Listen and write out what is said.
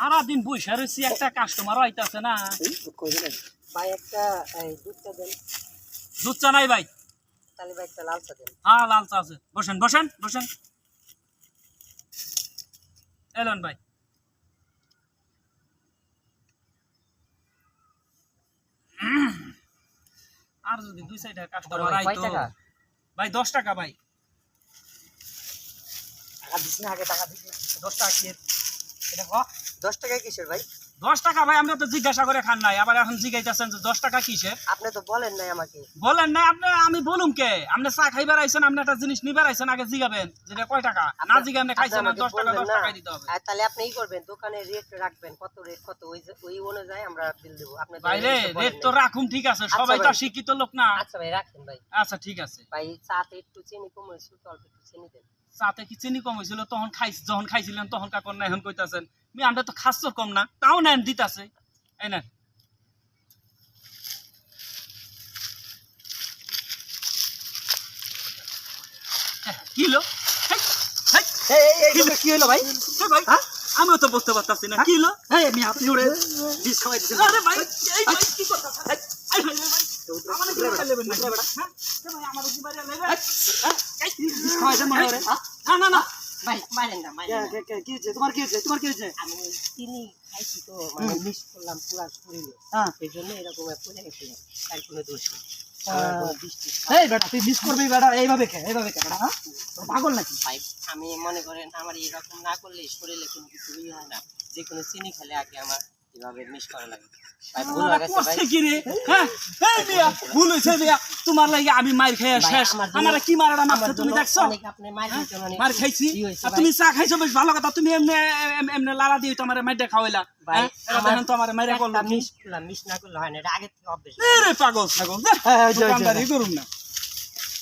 সারা দিন বসে রয়েছি, একটা কাস্টমার আইতাছে না। ভাই একটা দুধ চা দেন। দুধ চা নাই ভাই? তাহলে ভাই একটা লাল চা দেন। হ্যাঁ লাল চা আছে, বসেন বসেন বসেন। এলেন ভাই। আর যদি 2 সাইডে কাস্টমার আইতো ভাই 10 টাকা ভাই। টাকা দিস না, আগে টাকা দিস না। 10 টাকা কি এটা? 10 টাকা কিসের ভাই? 10 টাকা ভাই, আমরা তো জিজ্ঞাসা করে খান নাই, আবার এখন জিজ্ঞাইতেছেন যে 10 টাকা কিসের? আপনি তো বলেন নাই আমাকে। বলেন না আপনি, আমি বলুম কে? আপনি চা খাইবার আইছেন, আপনি একটা জিনিস নিবার আইছেন, আগে জিগাবেন যেটা কয় টাকা। না জিগে আপনি খাইছেন না, 10 টাকা 10 টাকাই দিতে হবে। তাহলে আপনি কি করবেন, দোকানে রেট রাখবেন, কত রেট কত, ওই অনুযায়ী আমরা বিল দেব। আপনি ভাই রে রেট তো রাখুম, ঠিক আছে, সবাই তো শিক্ষিত লোক না। আচ্ছা ভাই রাখেন ভাই। আচ্ছা ঠিক আছে ভাই চাতে একটু চিনি কম হয়েছে, অল্প একটু চিনি দেন। চাতে কি চিনি কম হয়েছিল? তখন যখন খাইছিলেন তখন কাকর না, এখন কইতাছেন আমরা তো খাচ্ছ কম না, তাও নেন দিতাছে। এই নেন। কি হলো? কি হলো ভাই? ভাই আমিও তো বুঝতে পারতাছি না কি হলো। আপনি ওরে বিষ খাওয়াই দিয়েছেন। আরে ভাই এই ভাই কি করতাছেন? এই ভাই ভাই আমারে কি করে নেবেন না? ভাই আমারে কি বাইরে নেবেন? বিষ খাওয়াইছেন মনে করে? না না না ভাই মারেন না, মারেন না। কি হয়েছে তোমার? কি হয়েছে তোমার? কি হয়েছে? আমি চিনি খাইছি তো, মানে মিস করলাম পুরা শরীরে, এই জন্য এরকম পড়ে গেছে। তার কোনো দোষ নেই। এই বেটা তুই মিস করবি বেটা, এইভাবে খে বেটা, হ্যাঁ পাগল নাকি? ভাই আমি মনে করেন আমার এরকম না করলে শরীরে কোনো কিছু হয় না, যে কোনো চিনি খেলে আগে আমার এভাবে মিস করা লাগে। ভাই ভুল হয়ে গেছে ভাই। কি রে? হ্যাঁ এই মিয়া ভুল হইছে মিয়া, তোমার লাগি আমি মার খাইয়া শেষ। আমারে কি মারাটা মারছে তুমি দেখছো? আপনি মারের জন্য মার খাইছি আর তুমি চা খাইছো, বেশ ভালো কথা। তুমি এমনে এমনে লালা দিয়ে তোমারে মাইরটা খাওয়াইলা। ভাই আমার তো আমারে মাইরা করলো। মিস না করলে হয় না, এটা আগে থেকে অভ্যাস। রে পাগল ছাগল, দোকানদারি করুন না।